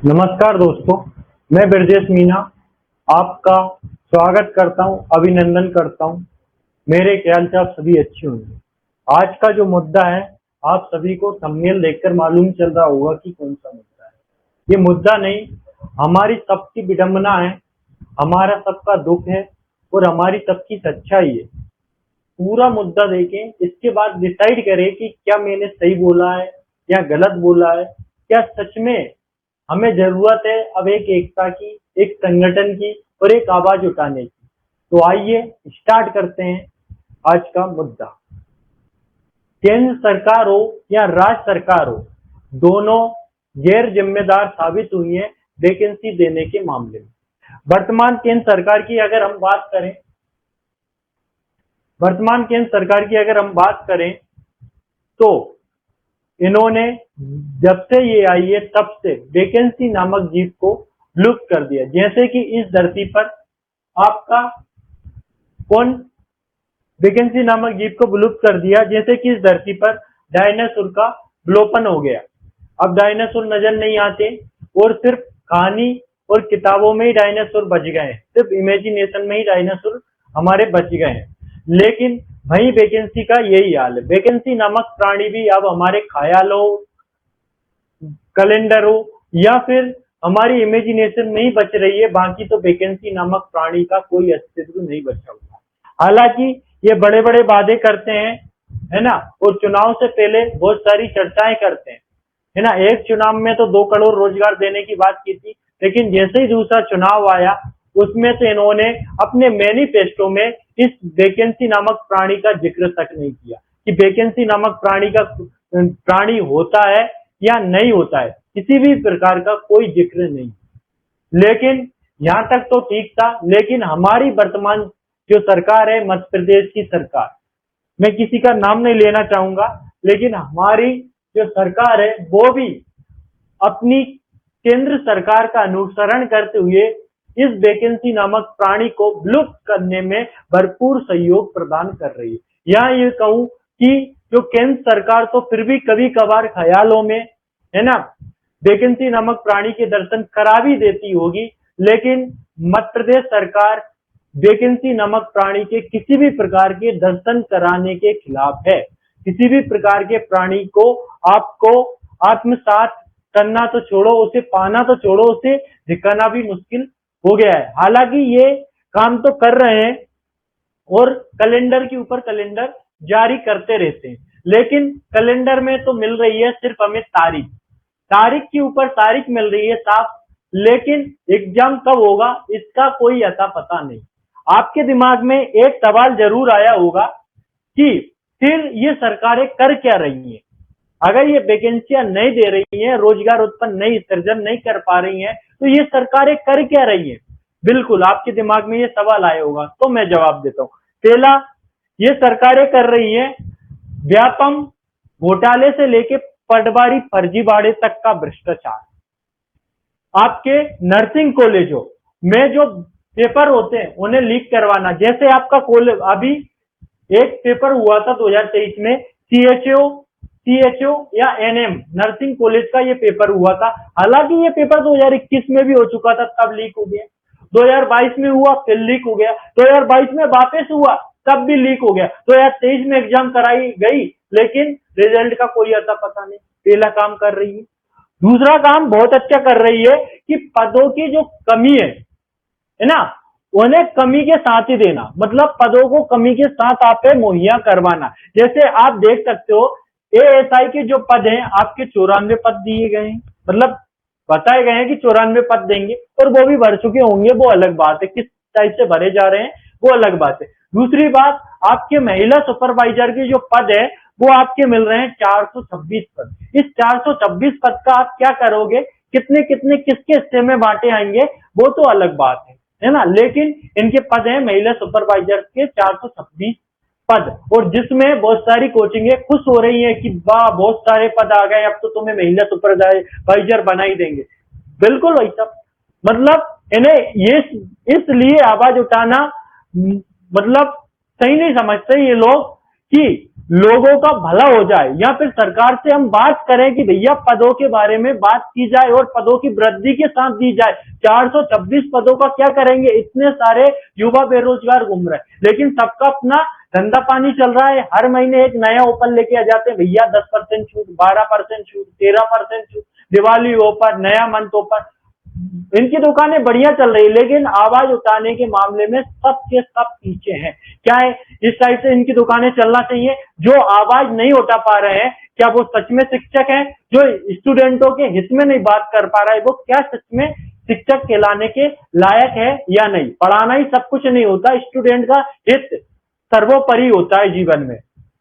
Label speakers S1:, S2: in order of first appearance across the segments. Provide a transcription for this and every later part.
S1: नमस्कार दोस्तों, मैं ब्रजेश मीना आपका स्वागत करता हूं, अभिनंदन करता हूं। मेरे ख्याल से आप सभी अच्छे होंगे। आज का जो मुद्दा है, आप सभी को थंबनेल देखकर मालूम चल रहा होगा कि कौन सा मुद्दा है। ये मुद्दा नहीं, हमारी सबकी विडंबना है, हमारा सबका दुख है और हमारी सबकी सच्चाई है। पूरा मुद्दा देखें, इसके बाद डिसाइड करें कि क्या मैंने सही बोला है या गलत बोला है, क्या सच में हमें जरूरत है अब एक एकता की, एक संगठन की और एक आवाज उठाने की। तो आइए स्टार्ट करते हैं आज का मुद्दा। केंद्र सरकार हो या राज्य सरकार हो, दोनों गैर जिम्मेदार साबित हुई है वैकेंसी देने के मामले में। वर्तमान केंद्र सरकार की अगर हम बात करें तो इन्होंने जब से ये आई है तब से वैकेंसी नामक जीव को लुप्त कर दिया। जैसे कि इस धरती पर आपका कौन वैकेंसी नामक जीव को विलुप्त कर दिया, जैसे कि इस धरती पर डायनासोर का विलोपन हो गया। अब डायनासोर नजर नहीं आते और सिर्फ कहानी और किताबों में ही डायनासोर बच गए हैं, सिर्फ इमेजिनेशन में ही डायनासोर हमारे बच गए हैं। लेकिन वही वैकेंसी का यही हाल है। वैकेंसी नामक प्राणी भी अब हमारे ख्याल हो, कैलेंडर हो या फिर हमारी इमेजिनेशन में ही बच रही है। बाकी तो वैकेंसी नामक प्राणी का कोई अस्तित्व नहीं बचा हुआ। हालांकि ये बड़े बड़े वादे करते हैं, है ना, और चुनाव से पहले बहुत सारी चर्चाएं करते हैं, है ना। एक चुनाव में तो 2 करोड़ रोजगार देने की बात की थी, लेकिन जैसे ही दूसरा चुनाव आया उसमें से इन्होंने अपने मैनिफेस्टो में इस वैकेंसी नामक प्राणी का जिक्र तक नहीं किया कि वैकेंसी नामक प्राणी होता है या नहीं होता है। किसी भी प्रकार का कोई जिक्र नहीं। लेकिन यहां तक तो ठीक था, लेकिन हमारी वर्तमान जो सरकार है, मध्य प्रदेश की सरकार, मैं किसी का नाम नहीं लेना चाहूंगा, लेकिन हमारी जो सरकार है वो भी अपनी केंद्र सरकार का अनुसरण करते हुए इस वैकेंसी नामक प्राणी को विलुप्त करने में भरपूर सहयोग प्रदान कर रही है। यहाँ ये कहूं कि जो केंद्र सरकार तो फिर भी कभी कभार ख्यालों में, है ना, वैकेंसी नामक प्राणी के दर्शन करा भी देती होगी, लेकिन मध्य प्रदेश सरकार वैकेंसी नामक प्राणी के किसी भी प्रकार के दर्शन कराने के खिलाफ है। किसी भी प्रकार के प्राणी को आपको आत्मसात करना तो छोड़ो, उसे पाना तो छोड़ो, उसे दिखाना भी मुश्किल हो गया है। हालांकि ये काम तो कर रहे हैं और कैलेंडर के ऊपर कैलेंडर जारी करते रहते हैं, लेकिन कैलेंडर में तो मिल रही है सिर्फ हमें तारीख के ऊपर तारीख मिल रही है साफ, लेकिन एग्जाम कब होगा इसका कोई अता पता नहीं। आपके दिमाग में एक सवाल जरूर आया होगा कि फिर ये सरकारें कर क्या रही हैं? अगर ये वैकेंसियां नहीं दे रही हैं, रोजगार उत्पन्न नहीं, सृजन नहीं कर पा रही हैं, तो ये सरकारें कर क्या रही हैं? बिल्कुल आपके दिमाग में ये सवाल आया होगा, तो मैं जवाब देता हूं। पहला, ये सरकारें कर रही हैं व्यापम घोटाले से लेके पटवारी फर्जीवाड़े तक का भ्रष्टाचार। आपके नर्सिंग कॉलेजों में जो पेपर होते हैं उन्हें लीक करवाना। जैसे आपका कॉलेज, अभी एक पेपर हुआ था 2023 में, सीएचओ या एनएम नर्सिंग कॉलेज का ये पेपर हुआ था। हालांकि ये पेपर 2021 में भी हो चुका था, तब लीक हो गया। 2022 में हुआ, फिर लीक हो गया। 2022 में वापस हुआ, तब भी लीक हो गया। 2023 में एग्जाम कराई गई, लेकिन रिजल्ट का कोई अता पता नहीं। पहला काम कर रही है। दूसरा काम बहुत अच्छा कर रही है कि पदों की जो कमी है ना, उन्हें कमी के साथ ही देना, मतलब पदों को कमी के साथ आप मुहैया करवाना। जैसे आप देख सकते हो एएसआई के जो पद हैं, आपके 94 पद दिए गए हैं, मतलब बताए गए हैं कि 94 पद देंगे, और वो भी भर चुके होंगे, वो अलग बात है। किस टाइप से भरे जा रहे हैं वो अलग बात है। दूसरी बात, आपके महिला सुपरवाइजर के जो पद है वो आपके मिल रहे हैं 426 पद। इस 426 पद का आप क्या करोगे, कितने कितने किसके हिस्से में बांटे आएंगे, वो तो अलग बात है ना। लेकिन इनके पद है महिला सुपरवाइजर के 426 पद, और जिसमें बहुत सारी कोचिंगें खुश हो रही है कि वाह बहुत सारे पद आ गए, अब तो तुम्हें महिला सुपरवाइजर बना ही देंगे। बिल्कुल वही सब, मतलब इन्हें ये इसलिए आवाज उठाना मतलब सही नहीं समझते ये लोग कि लोगों का भला हो जाए, या फिर सरकार से हम बात करें कि भैया पदों के बारे में बात की जाए और पदों की वृद्धि के साथ दी जाए। 426 पदों का क्या करेंगे, इतने सारे युवा बेरोजगार घूम रहे हैं, लेकिन सबका अपना धंधा पानी चल रहा है। हर महीने एक नया ओपन लेके आ जाते हैं, भैया 10% छूट, 12% छूट, 13% छूट, दिवाली ऑफर, नया मंथ ऑफर। इनकी दुकानें बढ़िया चल रही है, लेकिन आवाज उठाने के मामले में सब के सब पीछे हैं। क्या है, इस साइड से इनकी दुकानें चलना चाहिए। जो आवाज नहीं उठा पा रहे हैं, क्या वो सच में शिक्षक हैं? जो स्टूडेंटों के हित में नहीं बात कर पा रहा है, वो क्या सच में शिक्षक कहलाने के लायक है या नहीं? पढ़ाना ही सब कुछ नहीं होता, स्टूडेंट का हित सर्वोपरि होता है जीवन में।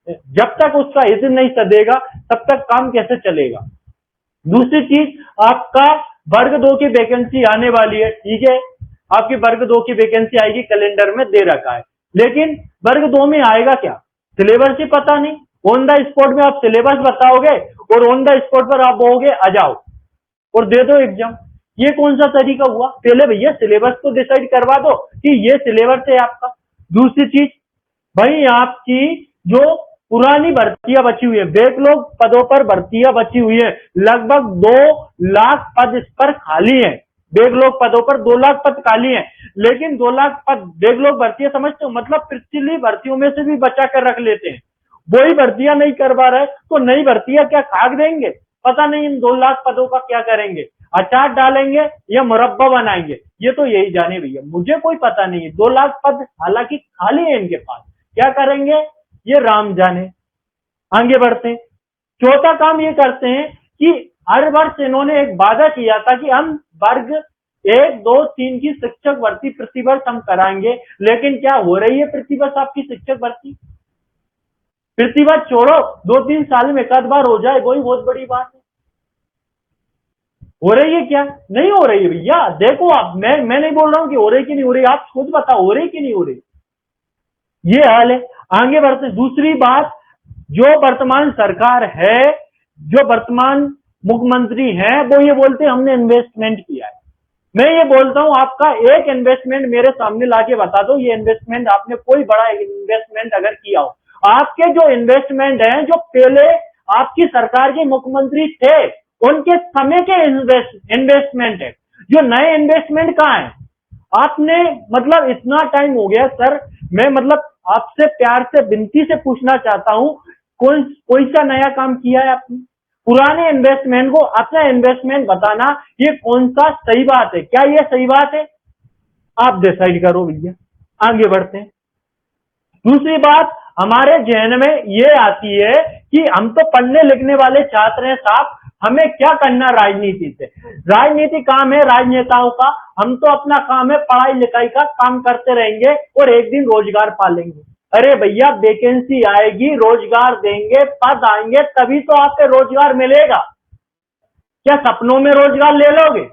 S1: जब तक उसका हित नहीं सधेगा, तब तक काम कैसे चलेगा? दूसरी चीज, आपका वर्ग 2 की वैकेंसी आने वाली है, ठीक है, आपकी वर्ग 2 की वैकेंसी आएगी, कैलेंडर में दे रखा है, लेकिन वर्ग 2 में आएगा क्या? सिलेबस ही पता नहीं। ऑन द स्पॉट में आप सिलेबस बताओगे और ऑन द स्पॉट पर आप बोलोगे आ जाओ और दे दो एग्जाम। ये कौन सा तरीका हुआ? पहले भैया सिलेबस तो डिसाइड करवा दो कि ये सिलेबस है आपका। दूसरी चीज, भाई आपकी जो पुरानी भर्तियां बची हुई है, बैकलॉग पदों पर भर्तियां बची हुई है, लगभग 2 लाख पद इस पर खाली है। बैकलॉग पदों पर 2 लाख पद खाली है, लेकिन 2 लाख पद बैकलॉग भर्तियां समझते हो, मतलब पिछली भर्तियों में से भी बचा कर रख लेते हैं। वही भर्तियां नहीं करवा रहे तो नई भर्तियां क्या खाक देंगे? पता नहीं इन 2 लाख पदों का क्या करेंगे, अचार डालेंगे या मुरब्बा बनाएंगे, ये तो यही जाने भैया, मुझे कोई पता नहीं है। 2 लाख पद हालांकि खाली है इनके पास, क्या करेंगे ये राम जाने। आगे बढ़ते हैं। चौथा काम ये करते हैं कि हर वर्ष इन्होंने एक वादा किया था कि हम वर्ग 1, 2, 3 की शिक्षक भर्ती प्रतिवर्ष हम कराएंगे, लेकिन क्या हो रही है प्रतिवर्ष आपकी शिक्षक भर्ती? प्रतिवर्ष छोड़ो, 2-3 साल में एक आध बार हो जाए, वही बहुत बड़ी बात है। हो रही है क्या? नहीं हो रही है भैया। देखो आप, मैं नहीं बोल रहा हूं कि हो रही कि नहीं हो रही, आप खुद बताओ हो रही कि नहीं हो रही। ये हाल है। आगे बढ़ते, दूसरी बात, जो वर्तमान सरकार है, जो वर्तमान मुख्यमंत्री हैं, वो ये बोलते हैं हमने इन्वेस्टमेंट किया है। मैं ये बोलता हूं आपका एक इन्वेस्टमेंट मेरे सामने लाके बता दो, ये इन्वेस्टमेंट आपने कोई बड़ा इन्वेस्टमेंट अगर किया हो। आपके जो इन्वेस्टमेंट है, जो पहले आपकी सरकार के मुख्यमंत्री थे उनके समय के इन्वेस्टमेंट है, जो नए इन्वेस्टमेंट कहां है? आपने मतलब इतना टाइम हो गया सर, मैं मतलब आपसे प्यार से विनती से पूछना चाहता हूं, कोई सा नया काम किया है आपने? पुराने इन्वेस्टमेंट को अपना इन्वेस्टमेंट बताना, ये कौन सा सही बात है? क्या ये सही बात है? आप डिसाइड करो भैया। आगे बढ़ते हैं। दूसरी बात हमारे जहन में ये आती है कि हम तो पढ़ने लिखने वाले छात्र हैं साहब, हमें क्या करना राजनीति से? राजनीति काम है राजनेताओं का, हम तो अपना काम है पढ़ाई लिखाई का काम करते रहेंगे और एक दिन रोजगार पालेंगे। अरे भैया, वैकेंसी आएगी, रोजगार देंगे, पद आएंगे, तभी तो आपको रोजगार मिलेगा। क्या सपनों में रोजगार ले लोगे?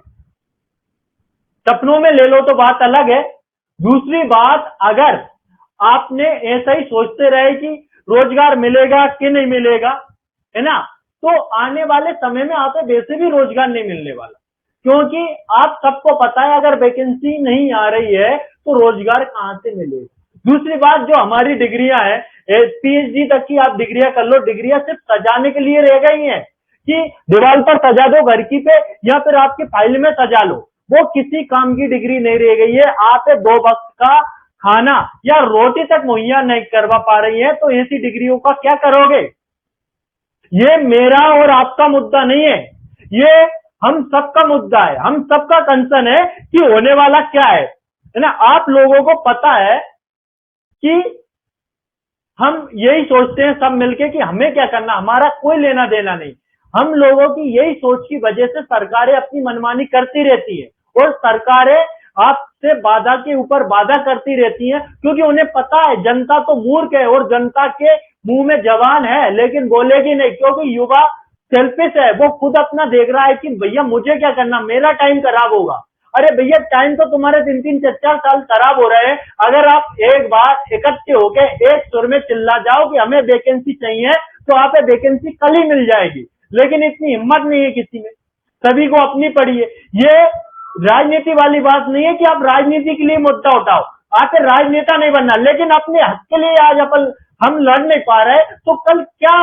S1: सपनों में ले लो तो बात अलग है। दूसरी बात, अगर आपने ऐसा ही सोचते रहे कि रोजगार मिलेगा कि नहीं मिलेगा, है ना, तो आने वाले समय में आप वैसे भी रोजगार नहीं मिलने वाला, क्योंकि आप सबको पता है अगर वैकेंसी नहीं आ रही है तो रोजगार कहां से मिलेगा। दूसरी बात, जो हमारी डिग्रियां हैं, पीएचडी तक की आप डिग्रियां कर लो, डिग्रियां सिर्फ सजाने के लिए रह गई हैं कि दीवार पर सजा दो घर की पे, या फिर आपके फाइल में सजा लो, वो किसी काम की डिग्री नहीं रह गई है। आप 2 वक्त का खाना या रोटी तक मुहैया नहीं करवा पा रही है, तो ऐसी डिग्रियों का क्या करोगे? ये मेरा और आपका मुद्दा नहीं है, ये हम सबका मुद्दा है, हम सबका कंसर्न है कि होने वाला क्या है ना। आप लोगों को पता है कि हम यही सोचते हैं सब मिलके कि हमें क्या करना, हमारा कोई लेना देना नहीं। हम लोगों की यही सोच की वजह से सरकारें अपनी मनमानी करती रहती है, और सरकारें आपसे वादा के ऊपर वादा करती रहती हैं, क्योंकि उन्हें पता है जनता तो मूर्ख है और जनता के मुंह में जवान है लेकिन बोलेगी नहीं, क्योंकि युवा सेल्फिश है, वो खुद अपना देख रहा है कि भैया मुझे क्या करना, मेरा टाइम खराब होगा। अरे भैया, टाइम तो तुम्हारे 3-3, 4-4 साल खराब हो रहे हैं। अगर आप एक बार इकट्ठे होके एक सुर में चिल्ला जाओ कि हमें वैकेंसी चाहिए, तो आप वैकेंसी कल ही मिल जाएगी, लेकिन इतनी हिम्मत नहीं है किसी में, सभी को अपनी पड़ी है। ये राजनीति वाली बात नहीं है कि आप राजनीति के लिए मुद्दा उठाओ, आपको राजनेता नहीं बनना, लेकिन अपने हक के लिए आज हम लड़ नहीं पा रहे तो कल क्या,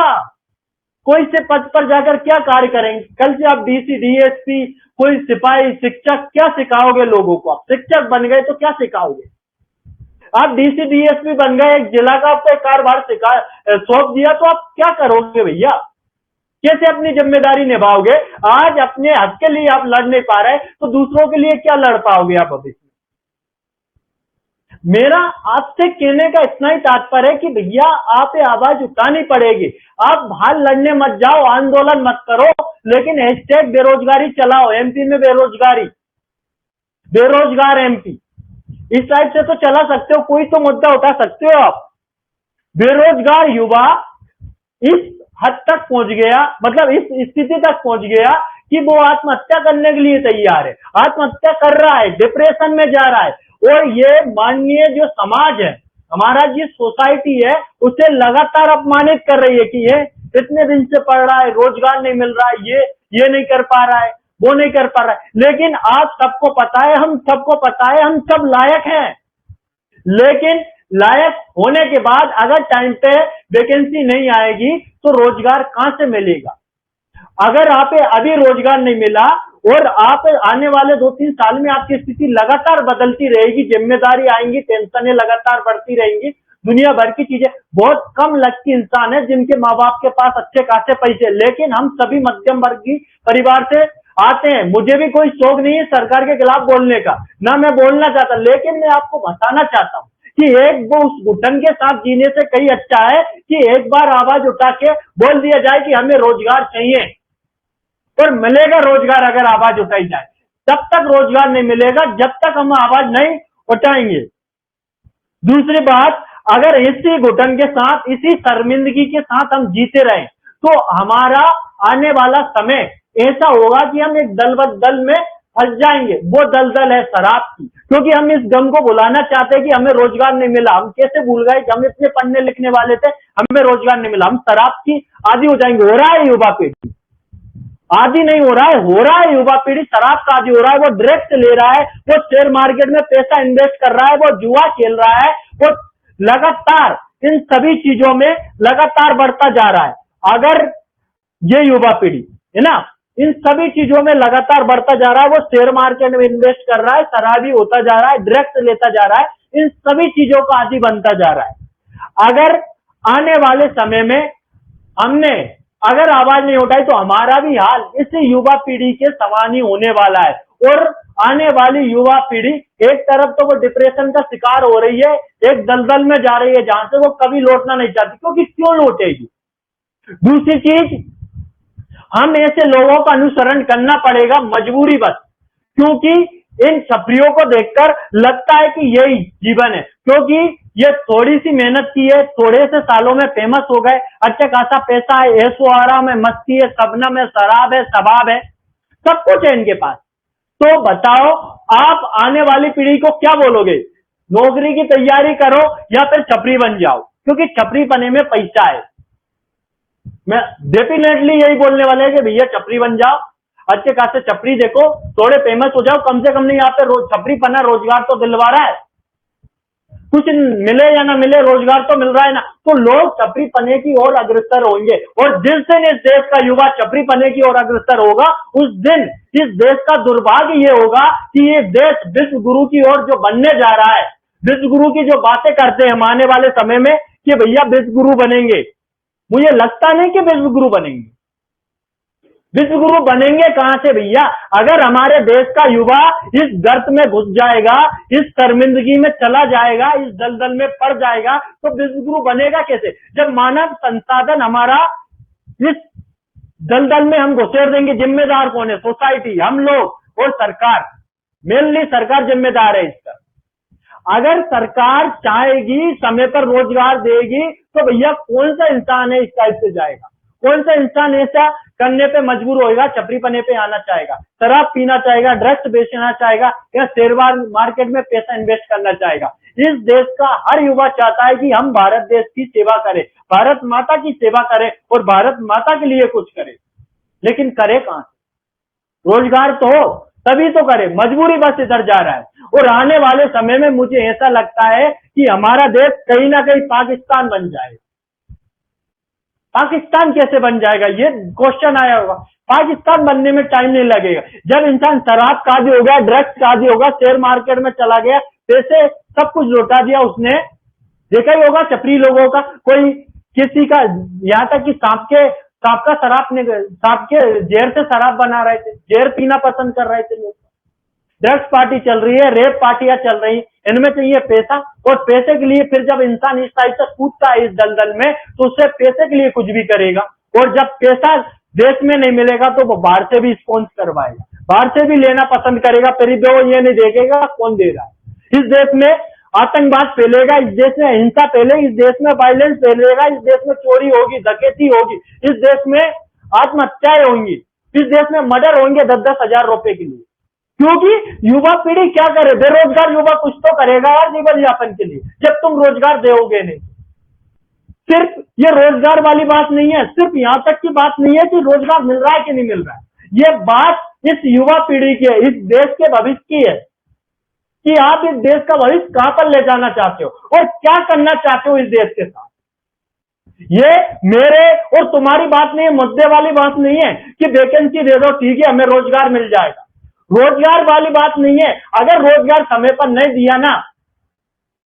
S1: कोई से पद पर जाकर क्या कार्य करेंगे? कल से आप डीसी, डीएसपी, कोई सिपाही, शिक्षक, क्या सिखाओगे लोगों को? आप शिक्षक बन गए तो क्या सिखाओगे? आप डीसी, डीएसपी बन गए, एक जिला का आपको एक कार्यभार सौंप दिया तो आप क्या करोगे भैया? कैसे अपनी जिम्मेदारी निभाओगे? आज अपने हक के लिए आप लड़ नहीं पा रहे तो दूसरों के लिए क्या लड़ पाओगे आप भविष्य में? मेरा आपसे कहने का इतना ही तात्पर्य है कि भैया आप ये आवाज उठानी पड़ेगी। आप बाहर लड़ने मत जाओ, आंदोलन मत करो, लेकिन हैशटैग बेरोजगारी चलाओ। एमपी में बेरोजगारी, बेरोजगार एमपी, इस टाइप से तो चला सकते हो, कोई तो मुद्दा उठा सकते हो आप। बेरोजगार युवा इस हद तक पहुंच गया, मतलब इस स्थिति तक पहुंच गया कि वो आत्महत्या करने के लिए तैयार है, आत्महत्या कर रहा है, डिप्रेशन में जा रहा है। और ये माननीय जो समाज है, हमारा जो सोसाइटी है, उसे लगातार अपमानित कर रही है कि ये इतने दिन से पढ़ रहा है, रोजगार नहीं मिल रहा है, ये नहीं कर पा रहा है, वो नहीं कर पा रहा है। लेकिन आप सबको पता है, हम सबको पता है, हम सब लायक हैं। लेकिन लायक होने के बाद अगर टाइम पे वैकेंसी नहीं आएगी तो रोजगार कहां से मिलेगा? अगर आप अभी रोजगार नहीं मिला और आप आने वाले 2-3 साल में आपकी स्थिति लगातार बदलती रहेगी, जिम्मेदारी आएंगी, टेंशनें लगातार बढ़ती रहेंगी, दुनिया भर की चीजें। बहुत कम लकी इंसान है जिनके माँ बाप के पास अच्छे खासे पैसे, लेकिन हम सभी मध्यम वर्गीय परिवार से आते हैं। मुझे भी कोई शौक नहीं है सरकार के खिलाफ बोलने का, ना मैं बोलना चाहता, लेकिन मैं आपको बताना चाहता हूं कि एक वो उस घुटन के साथ जीने से कहीं अच्छा है कि एक बार आवाज उठा के बोल दिया जाए कि हमें रोजगार चाहिए, और मिलेगा रोजगार अगर आवाज उठाई जाए। तब तक रोजगार नहीं मिलेगा जब तक हम आवाज नहीं उठाएंगे। दूसरी बात, अगर इसी घुटन के साथ, इसी शर्मिंदगी के साथ हम जीते रहे तो हमारा आने वाला समय ऐसा होगा कि हम एक दल में फंस जाएंगे। वो दलदल है शराब की, क्योंकि हम इस गम को भुलाना चाहते हैं कि हमें रोजगार नहीं मिला। हम कैसे भूल गए कि हम इतने पढ़ने लिखने वाले थे, हमें रोजगार नहीं मिला। हम शराब की आदि हो जाएंगे। हो रहा है युवा पीढ़ी, आदि नहीं हो रहा है युवा पीढ़ी शराब का आदि हो रहा है। वो ड्रग्स ले रहा है, वो शेयर मार्केट में पैसा इन्वेस्ट कर रहा है, वो जुआ खेल रहा है, वो लगातार इन सभी चीजों में लगातार बढ़ता जा रहा है। अगर ये युवा पीढ़ी है ना, इन सभी चीजों में लगातार बढ़ता जा रहा है, वो शेयर मार्केट में इन्वेस्ट कर रहा है, शराबी होता जा रहा है, ड्रग्स लेता जा रहा है, इन सभी चीजों का आदि बनता जा रहा है। अगर आने वाले समय में हमने अगर आवाज नहीं उठाई तो हमारा भी हाल इस युवा पीढ़ी के समान ही होने वाला है। और आने वाली युवा पीढ़ी एक तरफ तो वो डिप्रेशन का शिकार हो रही है, एक दलदल में जा रही है जहां से वो कभी लौटना नहीं चाहती, क्योंकि क्यों लौटेगी? दूसरी चीज, हम ऐसे लोगों का अनुसरण करना पड़ेगा मजबूरी बस, क्योंकि इन छपरियों को देखकर लगता है कि यही जीवन है, क्योंकि ये थोड़ी सी मेहनत की है, थोड़े से सालों में फेमस हो गए, अच्छा खासा पैसा है, ऐशो आराम है, मस्ती है, शबनम है, शराब है, शबाब है, सब कुछ है इनके पास। तो बताओ आप आने वाली पीढ़ी को क्या बोलोगे? नौकरी की तैयारी करो या फिर छपरी बन जाओ, क्योंकि छपरी बने में पैसा है। मैं डेफिनेटली यही बोलने वाले हैं कि भैया छपरी बन जाओ, अच्छे खासे छपरी देखो, थोड़े फेमस हो जाओ, कम से कम नहीं यहाँ पे छपरी पना रोजगार तो दिलवा रहा है, कुछ मिले या ना मिले रोजगार तो मिल रहा है ना। तो लोग छपरी पने की ओर अग्रसर होंगे, और जिस दिन इस देश का युवा छपरी पने की ओर अग्रसर होगा, उस दिन इस देश का दुर्भाग्य ये होगा कि ये देश विश्व गुरु की ओर जो बनने जा रहा है, विश्व गुरु की जो बातें करते हैं हम आने वाले समय में कि भैया विश्व गुरु बनेंगे, मुझे लगता नहीं कि विश्व गुरु बनेंगे। विश्व गुरु बनेंगे कहां से भैया? अगर हमारे देश का युवा इस गर्त में घुस जाएगा, इस शर्मिंदगी में चला जाएगा, इस दलदल में पड़ जाएगा, तो विश्व गुरु बनेगा कैसे? जब मानव संसाधन हमारा इस दलदल में हम घुसेड़ देंगे। जिम्मेदार कौन है? सोसाइटी, हम लोग और सरकार। मेनली सरकार जिम्मेदार है इसका। अगर सरकार चाहेगी, समय पर रोजगार देगी, तो भैया कौन सा इंसान है इस टाइप से जाएगा? कौन सा इंसान ऐसा करने पे मजबूर होएगा, छपरी पने पे आना चाहेगा, शराब पीना चाहेगा, ड्रग्स बेचना चाहेगा, या शेयर मार्केट में पैसा इन्वेस्ट करना चाहेगा? इस देश का हर युवा चाहता है कि हम भारत देश की सेवा करें, भारत माता की सेवा करें और भारत माता के लिए कुछ करें। लेकिन करे कहां से? रोजगार तो हो तभी तो करे, मजबूरी बस इधर जा रहा है। और आने वाले समय में मुझे ऐसा लगता है कि हमारा देश कहीं ना कहीं पाकिस्तान बन जाएगा। पाकिस्तान कैसे बन जाएगा, ये क्वेश्चन आया होगा। पाकिस्तान बनने में टाइम नहीं लगेगा। जब इंसान शराब का आदी हो गया, ड्रग्स का आदी होगा, शेयर मार्केट में चला गया, पैसे सब कुछ लौटा दिया उसने, देखा ही होगा चपरी लोगों का, कोई किसी का, यहाँ तक कि सांप का सांप के जहर से शराब बना रहे थे, जहर पीना पसंद कर रहे थे लोग। ड्रग्स पार्टी चल रही है, रेप पार्टियां चल रही, इनमें चाहिए पैसा, और पैसे के लिए फिर जब इंसान इस टाइप से कूदता है इस दलदल में, तो उससे पैसे के लिए कुछ भी करेगा। और जब पैसा देश में नहीं मिलेगा तो वो बाहर से भी स्पॉन्सर करवाएगा, बाहर से भी लेना पसंद करेगा, फिर भी वो ये नहीं देखेगा कौन दे रहा है। इस देश में आतंकवाद फैलेगा, इस देश में हिंसा फैलेगी, इस देश में वायलेंस फैलेगा, इस देश में चोरी होगी, डकैती होगी, इस देश में आत्महत्याएं होंगी, इस देश में मर्डर होंगे 10-10 हजार रुपए के लिए। क्योंकि युवा पीढ़ी क्या करे, बेरोजगार युवा कुछ तो करेगा यार जीवन यापन के लिए, जब तुम रोजगार दोगे नहीं। सिर्फ ये रोजगार वाली बात नहीं है, सिर्फ यहां तक की बात नहीं है कि रोजगार मिल रहा है कि नहीं मिल रहा है, ये बात इस युवा पीढ़ी की है, इस देश के भविष्य की है कि आप इस देश का भविष्य कहां पर ले जाना चाहते हो और क्या करना चाहते हो इस देश के साथ। ये मेरे और तुम्हारी बात नहीं है, मुद्दे वाली बात नहीं है कि वैकेंसी दे दो ठीक है हमें रोजगार मिल जाएगा, रोजगार वाली बात नहीं है। अगर रोजगार समय पर नहीं दिया ना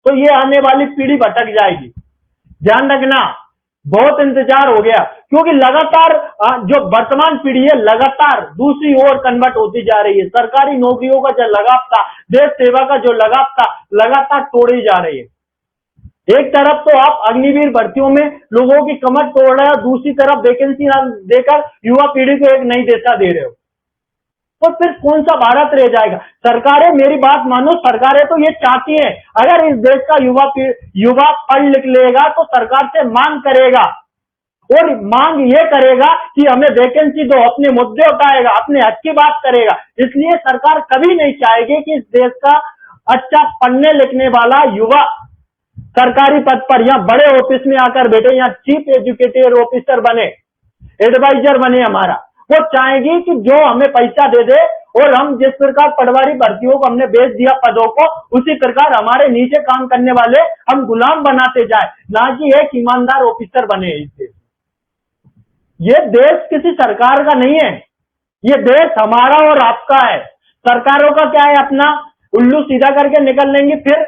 S1: तो ये आने वाली पीढ़ी भटक जाएगी। ध्यान रखना, बहुत इंतजार हो गया, क्योंकि लगातार जो वर्तमान पीढ़ी है लगातार दूसरी ओर कन्वर्ट होती जा रही है। सरकारी नौकरियों का जो लगाव था, देश सेवा का जो लगाव था, लगातार तोड़ी जा रही है। एक तरफ तो आप अग्निवीर भर्तियों में लोगों की कमर तोड़ रहे हो, दूसरी तरफ वैकेंसी देकर युवा पीढ़ी को एक नई दिशा दे रहे हो, तो फिर कौन सा भारत रह जाएगा। सरकारें, मेरी बात मानो, सरकारें तो ये चाहती हैं अगर इस देश का युवा पढ़ लिख लेगा तो सरकार से मांग करेगा, और मांग ये करेगा कि हमें वैकेंसी दो, अपने मुद्दे उठाएगा, अपने हक की बात करेगा। इसलिए सरकार कभी नहीं चाहेगी कि इस देश का अच्छा पढ़ने लिखने वाला युवा सरकारी पद पर या बड़े ऑफिस में आकर बैठे, या चीफ एजुकेटेड ऑफिसर बने, एडवाइजर बने हमारा। वो चाहेगी कि जो हमें पैसा दे दे और हम जिस प्रकार पटवारी भर्तियों को हमने बेच दिया पदों को, उसी प्रकार हमारे नीचे काम करने वाले हम गुलाम बनाते जाए, ना कि एक ईमानदार ऑफिसर बने इस देश। ये देश किसी सरकार का नहीं है, ये देश हमारा और आपका है। सरकारों का क्या है, अपना उल्लू सीधा करके निकल लेंगे, फिर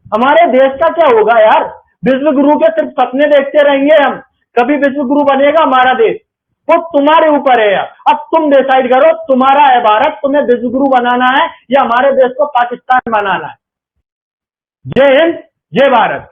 S1: हमारे देश का क्या होगा यार। विश्व गुरु के सिर्फ सपने देखते रहेंगे हम, कभी विश्व गुरु बनेगा हमारा देश वो तुम्हारे ऊपर है यार। अब तुम डिसाइड करो, तुम्हारा है भारत, तुम्हें विश्व गुरु बनाना है या हमारे देश को पाकिस्तान बनाना है। जय हिंद, जय भारत।